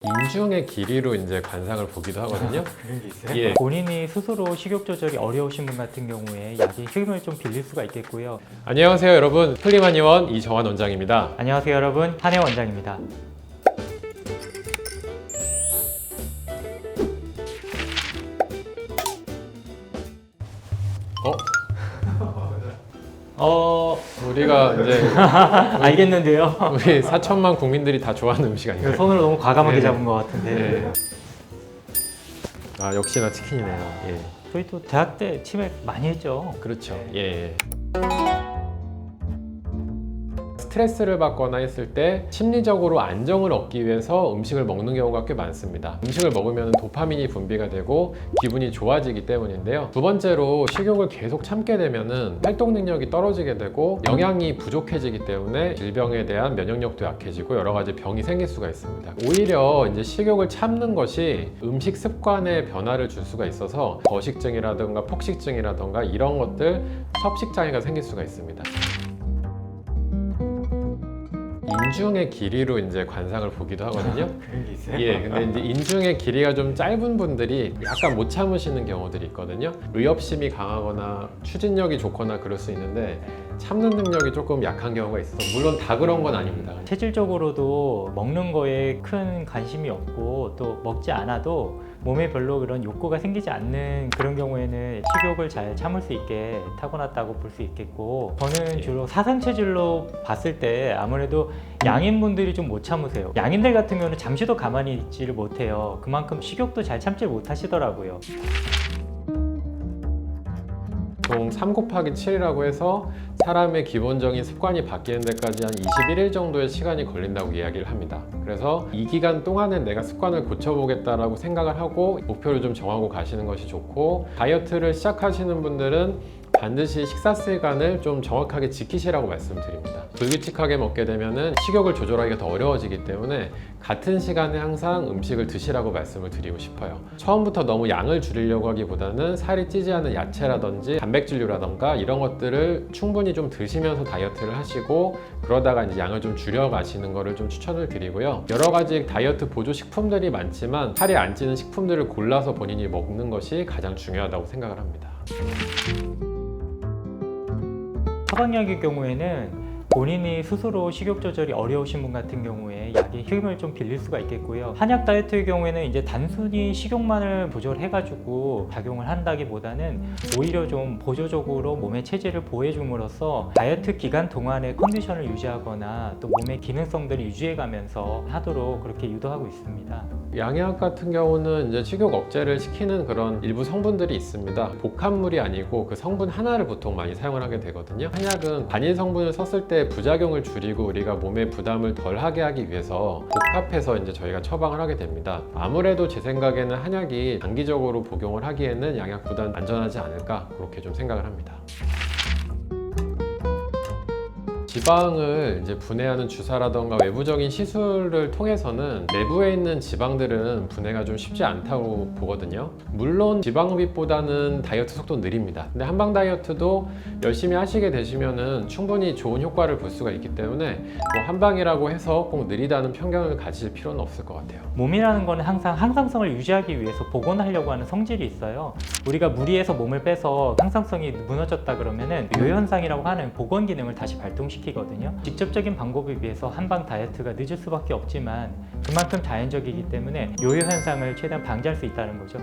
인중의 길이로 이제 관상을 보기도 하거든요. 그런 게 있어요? 예. 본인이 스스로 식욕 조절이 어려우신 분 같은 경우에 약의 힘을 좀 빌릴 수가 있겠고요. 안녕하세요, 여러분. 플리마니원 이정환 원장입니다. 안녕하세요 여러분, 한혜 원장입니다. 우리가 이제 알겠는데요. 우리 4천만 국민들이 다 좋아하는 음식 아닌가요? 손으로 너무 과감하게 네. 잡은 것 같은데. 네. 아, 역시나 치킨이네요. 예. 저희 또 대학 때 치맥 많이 했죠. 그렇죠. 네. 예. 스트레스를 받거나 했을 때 심리적으로 안정을 얻기 위해서 음식을 먹는 경우가 꽤 많습니다. 음식을 먹으면 도파민이 분비가 되고 기분이 좋아지기 때문인데요. 두 번째로 식욕을 계속 참게 되면은 활동 능력이 떨어지게 되고 영양이 부족해지기 때문에 질병에 대한 면역력도 약해지고 여러 가지 병이 생길 수가 있습니다. 오히려 이제 식욕을 참는 것이 음식 습관에 변화를 줄 수가 있어서 거식증이라든가 폭식증이라든가 이런 것들, 섭식장애가 생길 수가 있습니다. 인중의 길이로 이제 관상을 보기도 하거든요. 그런 게 있어요? 예, 근데 이제 인중의 길이가 좀 짧은 분들이 약간 못 참으시는 경우들이 있거든요. 의협심이 강하거나 추진력이 좋거나 그럴 수 있는데 참는 능력이 조금 약한 경우가 있어서 물론 다 그런 건 아닙니다. 체질적으로도 먹는 거에 큰 관심이 없고 또 먹지 않아도 몸에 별로 그런 욕구가 생기지 않는 그런 경우에는 식욕을 잘 참을 수 있게 타고났다고 볼 수 있겠고, 저는 주로 사상 체질로 봤을 때 아무래도 양인분들이 좀 못 참으세요. 양인들 같은 경우는 잠시도 가만히 있지를 못해요. 그만큼 식욕도 잘 참지 못하시더라고요. 보통 3 곱하기 7이라고 해서 사람의 기본적인 습관이 바뀌는 데까지 한 21일 정도의 시간이 걸린다고 이야기를 합니다. 그래서 이 기간 동안에 내가 습관을 고쳐보겠다라고 생각을 하고 목표를 좀 정하고 가시는 것이 좋고, 다이어트를 시작하시는 분들은 반드시 식사 시간을 좀 정확하게 지키시라고 말씀드립니다. 불규칙하게 먹게 되면은 식욕을 조절하기가 더 어려워지기 때문에 같은 시간에 항상 음식을 드시라고 말씀을 드리고 싶어요. 처음부터 너무 양을 줄이려고 하기보다는 살이 찌지 않은 야채라든지 단백질류라던가 이런 것들을 충분히 좀 드시면서 다이어트를 하시고, 그러다가 이제 양을 좀 줄여 가시는 거를 좀 추천을 드리고요. 여러 가지 다이어트 보조 식품들이 많지만 살이 안 찌는 식품들을 골라서 본인이 먹는 것이 가장 중요하다고 생각을 합니다. 처방약의 경우에는 본인이 스스로 식욕 조절이 어려우신 분 같은 경우에 약의 힘을 좀 빌릴 수가 있겠고요. 한약 다이어트의 경우에는 이제 단순히 식욕만을 조절해가지고 작용을 한다기보다는 오히려 좀 보조적으로 몸의 체질을 보호해줌으로써 다이어트 기간 동안의 컨디션을 유지하거나 또 몸의 기능성들을 유지해가면서 하도록 그렇게 유도하고 있습니다. 양약 같은 경우는 이제 식욕 억제를 시키는 그런 일부 성분들이 있습니다. 복합물이 아니고 그 성분 하나를 보통 많이 사용을 하게 되거든요. 한약은 단일 성분을 썼을 때 부작용을 줄이고 우리가 몸에 부담을 덜 하게 하기 위해서 복합해서 이제 저희가 처방을 하게 됩니다. 아무래도 제 생각에는 한약이 장기적으로 복용을 하기에는 양약보다는 안전하지 않을까, 그렇게 좀 생각을 합니다. 지방을 이제 분해하는 주사라던가 외부적인 시술을 통해서는 내부에 있는 지방들은 분해가 좀 쉽지 않다고 보거든요. 물론 지방흡입보다는 다이어트 속도는 느립니다. 근데 한방 다이어트도 열심히 하시게 되시면은 충분히 좋은 효과를 볼 수가 있기 때문에 뭐 한방이라고 해서 꼭 느리다는 편견을 가질 필요는 없을 것 같아요. 몸이라는 거는 항상 항상성을 유지하기 위해서 복원하려고 하는 성질이 있어요. 우리가 무리해서 몸을 빼서 항상성이 무너졌다 그러면은 요현상이라고 하는 복원 기능을 다시 발동시키거든요. 직접적인 방법에 비해서 한방 다이어트가 늦을 수밖에 없지만 그만큼 자연적이기 때문에 요요 현상을 최대한 방지할 수 있다는 거죠.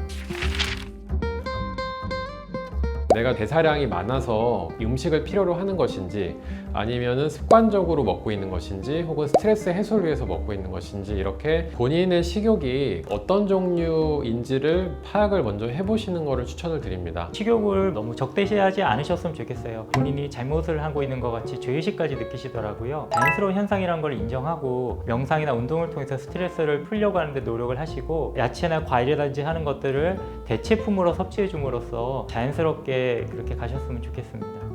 내가 대사량이 많아서 음식을 필요로 하는 것인지, 아니면은 습관적으로 먹고 있는 것인지, 혹은 스트레스 해소를 위해서 먹고 있는 것인지, 이렇게 본인의 식욕이 어떤 종류인지를 파악을 먼저 해보시는 것을 추천을 드립니다. 식욕을 너무 적대시하지 않으셨으면 좋겠어요. 본인이 잘못을 하고 있는 것 같이 죄의식까지 느끼시더라고요. 자연스러운 현상이라는 걸 인정하고 명상이나 운동을 통해서 스트레스를 풀려고 하는데 노력을 하시고, 야채나 과일이라든지 하는 것들을 대체품으로 섭취해 줌으로써 자연스럽게 그렇게 가셨으면 좋겠습니다.